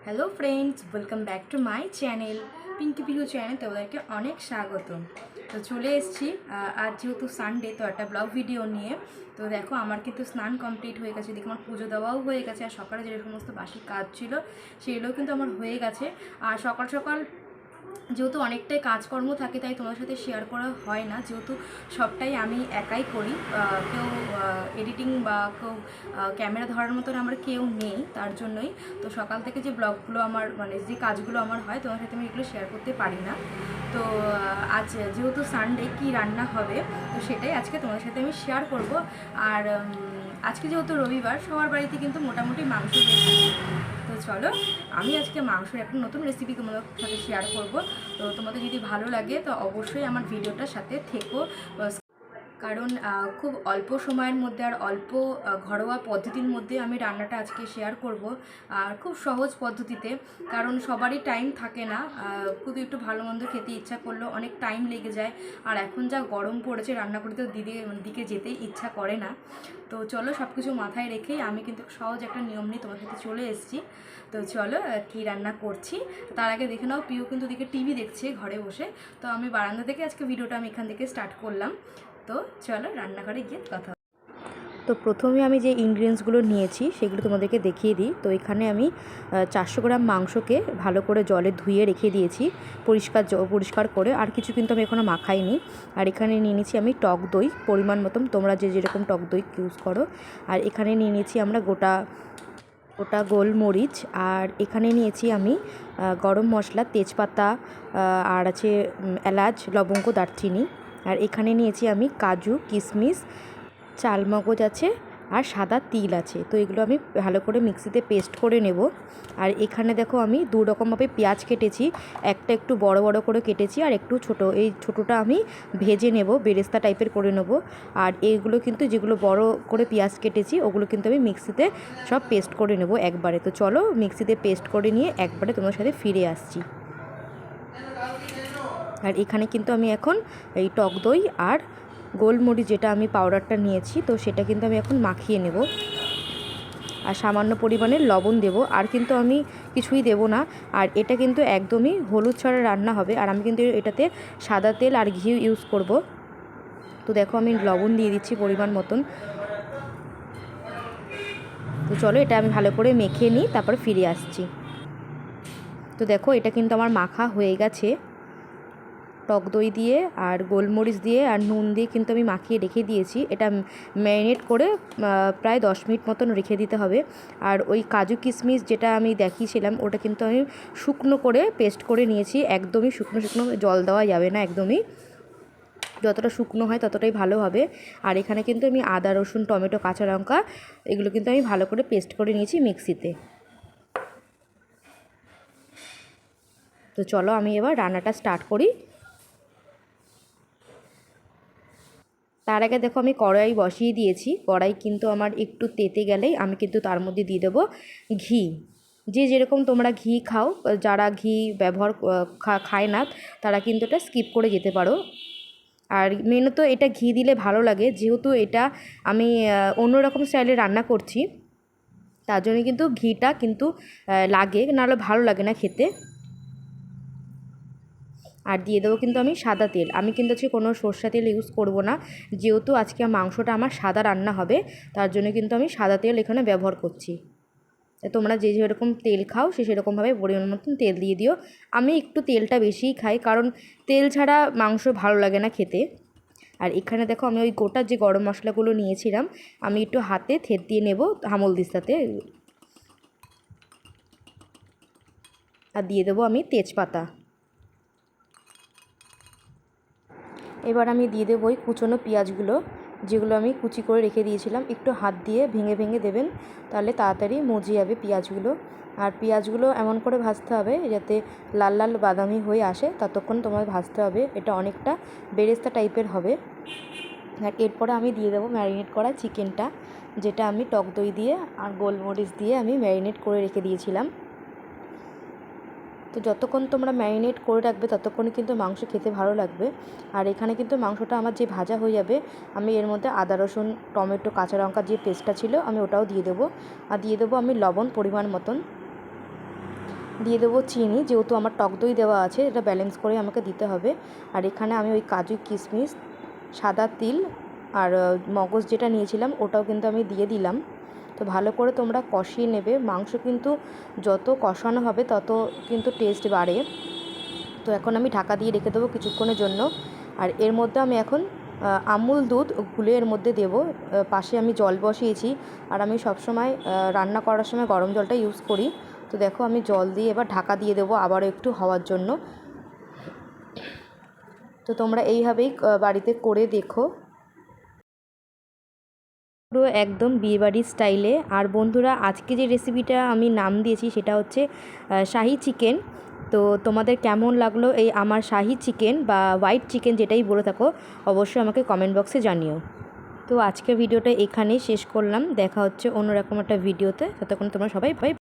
Hello friends, welcome back to my channel Pinky Pihu channel. তোমাদেরকে অনেক স্বাগত। তো চলে এসেছি আজ যেহেতু সানডে, তো একটা ব্লগ ভিডিও নিয়ে। তো দেখো, আমার কিন্তু স্নান কমপ্লিট হয়ে গেছে, দেখো আমার পুজো দেওয়াও হয়ে গেছে, আর সকালে যে সমস্ত বাসি কাজ ছিল সেগুলোও কিন্তু আমার হয়ে গেছে। আর সকাল সকাল যেহেতু অনেকটাই কাজকর্ম থাকে, তাই তোমার সাথে শেয়ার করা হয় না, যেহেতু সবটাই আমি একাই করি। কেউ এডিটিং বা কেউ ক্যামেরা ধরার মতন আমার কেউ নেই, তার জন্যই তো সকাল থেকে যে ব্লগগুলো আমার মানে যে কাজগুলো আমার হয়, তোমার সাথে আমি এগুলো শেয়ার করতে পারি না। তো আজ যেহেতু সানডে, কি রান্না হবে তো সেটাই আজকে তোমাদের সাথে আমি শেয়ার করব। আর আজকে যেহেতু রবিবার, সবার বাড়িতে কিন্তু মোটামুটি মাংস দিয়ে থাকে। তো চলো, আমি আজকে মাংসের একটা নতুন রেসিপি তোমাদের সাথে শেয়ার করব। তো তোমাদের যদি ভালো লাগে তো অবশ্যই আমার ভিডিওটার সাথে থেকো, কারণ খুব অল্প সময়ের মধ্যে আর অল্প ঘরোয়া পদ্ধতির মধ্যে আমি রান্নাটা আজকে শেয়ার করব। আর খুব সহজ পদ্ধতিতে, কারণ সবারই টাইম থাকে না। খুব একটু ভালো মন্দ খেতে ইচ্ছা করলেও অনেক টাইম লেগে যায়। আর এখন যা গরম পড়েছে, রান্না করতে দিকে যেতেই ইচ্ছা করে না। তো চলো, সব কিছু মাথায় রেখেই আমি কিন্তু সহজ একটা নিয়ম নিয়ে তোমার সাথে চলে এসেছি। তো চলো, কী রান্না করছি তার আগে দেখে নাও। পিউ কিন্তু দিকে টিভি দেখছে ঘরে বসে। তো আমি বারান্দা থেকে আজকে ভিডিওটা আমি এখান থেকে স্টার্ট করলাম। তো চলো, রান্নাঘরে গিয়ে কথা। তো প্রথমে আমি যে ইনগ্রিডিয়েন্টসগুলো নিয়েছি সেগুলো তোমাদেরকে দেখিয়ে দিই। তো এখানে আমি 400 গ্রাম মাংসকে ভালো করে জলে ধুয়ে রেখে দিয়েছি, পরিষ্কার করে। আর কিছু কিন্তু আমি এখনও মাখাইনি। আর এখানে নিয়ে নিয়েছি আমি টক দই পরিমাণ মতন, তোমরা যে যেরকম টক দই ইউজ করো। আর এখানে নিয়ে নিয়েছি আমরা গোটা গোটা গোলমরিচ। আর এখানে নিয়েছি আমি গরম মশলা, তেজপাতা, আর আছে এলাচ, লবঙ্গ, দারচিনি। আর এখানে নিয়েছি আমি কাজু, কিশমিশ, চালমগজ আছে, আর সাদা তিল আছে। তো এগুলো আমি ভালো করে মিক্সিতে পেস্ট করে নেব। আর এখানে দেখো, আমি দু রকমভাবে পেঁয়াজ কেটেছি। একটা একটু বড় বড় করে কেটেছি, আর একটু ছোট। এই ছোটোটা আমি ভেজে নেব, বেরেস্তা টাইপের করে নেব। আর এইগুলো কিন্তু যেগুলো বড় করে পেঁয়াজ কেটেছি, ওগুলো কিন্তু আমি মিক্সিতে সব পেস্ট করে নেব একবারে। তো চলো, মিক্সিতে পেস্ট করে নিয়ে একবারে তোমার সাথে ফিরে আসছি। আর এখানে কিন্তু আমি এখন এই টক দই আর গোলমরিচ, যেটা আমি পাউডারটা নিয়েছি, তো সেটা কিন্তু আমি এখন মাখিয়ে নেব। আর সামান্য পরিমাণে লবণ দেব, আর কিন্তু আমি কিছুই দেব না। আর এটা কিন্তু একদমই হলুদ ছাড়া রান্না হবে। আর আমি কিন্তু এটাতে সাদা তেল আর ঘি ইউজ করব। তো দেখো, আমি লবণ দিয়ে দিচ্ছি পরিমাণ মতন। তো চলো, এটা আমি ভালো করে মেখে নিই, তারপরে ফিরে আসছি। তো দেখো, এটা কিন্তু আমার মাখা হয়ে গেছে। টক দই দিয়ে আর গোলমরিচ দিয়ে আর নুন দিয়ে কিন্তু আমি মাখিয়ে রেখে দিয়েছি। এটা ম্যারিনেট করে প্রায় 10 মিনিট মতন রেখে দিতে হবে। আর ওই কাজু কিশমিশ যেটা আমি দেখিয়েছিলাম, ওটা কিন্তু আমি শুকনো করে পেস্ট করে নিয়েছি। একদমই শুকনো শুকনো, জল দেওয়া যাবে না একদমই। যতটা শুকনো হয় ততটাই ভালো হবে। আর এখানে কিন্তু আমি আদা, রসুন, টমেটো, কাঁচা লঙ্কা, এগুলো কিন্তু আমি ভালো করে পেস্ট করে নিয়েছি মিক্সিতে। তো চলো, আমি এবার রান্নাটা স্টার্ট করি। তার আগে দেখো, আমি কড়াই বসিয়ে দিয়েছি। কড়াই কিন্তু আমার একটু তেতে গেলেই আমি কিন্তু তার মধ্যে দিয়ে দেবো ঘি। যে যেরকম তোমরা ঘি খাও, যারা ঘি ব্যবহার খায় না, তারা কিন্তু এটা স্কিপ করে যেতে পারো। আর মেনত এটা ঘি দিলে ভালো লাগে, যেহেতু এটা আমি অন্যরকম স্টাইলে রান্না করছি, তার জন্য কিন্তু ঘিটা কিন্তু লাগে, নাহলে ভালো লাগে না খেতে। আর দিয়ে দেবো কিন্তু আমি সাদা তেল। আমি কিন্তু আজকে কোনো সর্ষা তেল ইউজ করব না, যেহেতু আজকে মাংসটা আমার সাদা রান্না হবে, তার জন্য কিন্তু আমি সাদা তেল এখানে ব্যবহার করছি। তোমরা যে যেরকম তেল খাও সে সেরকমভাবে পরিমাণ মতন তেল দিয়ে দিও। আমি একটু তেলটা বেশিই খাই, কারণ তেল ছাড়া মাংস ভালো লাগে না খেতে। আর এখানে দেখো, আমি ওই গোটা যে গরম মশলাগুলো নিয়েছিলাম, আমি একটু হাতে দিয়ে নেব হামল দিস্তাতে। আর দিয়ে দেবো আমি তেজপাতা। এবার আমি দিয়ে দেবো ওই কুচনো পেঁয়াজগুলো, যেগুলো আমি কুচি করে রেখে দিয়েছিলাম। একটু হাত দিয়ে ভেঙে ভেঙে দেবেন, তাহলে তাড়াতাড়ি মজে যাবে পেঁয়াজগুলো। আর পেঁয়াজগুলো এমন করে ভাজতে হবে যাতে লাল লাল বাদামি হয়ে আসে, ততক্ষণ তোমায় ভাজতে হবে। এটা অনেকটা বেরেস্তা টাইপের হবে। আর এরপরে আমি দিয়ে দেবো ম্যারিনেট করা চিকেনটা, যেটা আমি টক দই দিয়ে আর গোলমরিচ দিয়ে আমি ম্যারিনেট করে রেখে দিয়েছিলাম। তো যতক্ষণ তোমরা ম্যারিনেট করে রাখবে, ততক্ষণই কিন্তু মাংস খেতে ভালো লাগবে। আর এখানে কিন্তু মাংসটা আমার যে ভাজা হয়ে যাবে, আমি এর মধ্যে আদা, রসুন, টমেটো, কাঁচা লঙ্কা যে পেস্টটা ছিল, আমি ওটাও দিয়ে দেবো। আর দিয়ে দেবো আমি লবণ পরিমাণ মতন। দিয়ে দেবো চিনি, যেহেতু আমার টক দই দেওয়া আছে, এটা ব্যালেন্স করে আমাকে দিতে হবে। আর এখানে আমি ওই কাজু কিশমিশ, সাদা তিল আর মগজ যেটা নিয়েছিলাম ওটাও কিন্তু আমি দিয়ে দিলাম। তো ভালো করে তোমরা কষিয়ে নেবে। মাংস কিন্তু যত কষানো হবে তত কিন্তু টেস্ট বাড়ে। তো এখন আমি ঢাকা দিয়ে রেখে দেবো কিছুক্ষণের জন্য। আর এর মধ্যে আমি এখন আমুল দুধ গুলে এর মধ্যে দেবো। পাশে আমি জল বসিয়েছি, আর আমি সবসময় রান্না করার সময় গরম জলটা ইউজ করি। তো দেখো আমি জল দিয়ে এবার ঢাকা দিয়ে দেবো আবারও একটু হওয়ার জন্য। তো তোমরা এইভাবেই বাড়িতে করে দেখো, পুরো একদম বিয়েবাড়ির স্টাইলে। আর বন্ধুরা, আজকে যে রেসিপিটা আমি নাম দিয়েছি সেটা হচ্ছে শাহি চিকেন। তো তোমাদের কেমন লাগলো এই আমার শাহি চিকেন বা হোয়াইট চিকেন যেটাই বলে থাকো, অবশ্যই আমাকে কমেন্ট বক্সে জানিও। তো আজকের ভিডিওটা এখানেই শেষ করলাম, দেখা হচ্ছে অন্যরকম একটা ভিডিওতে। ততক্ষণ তোমরা সবাই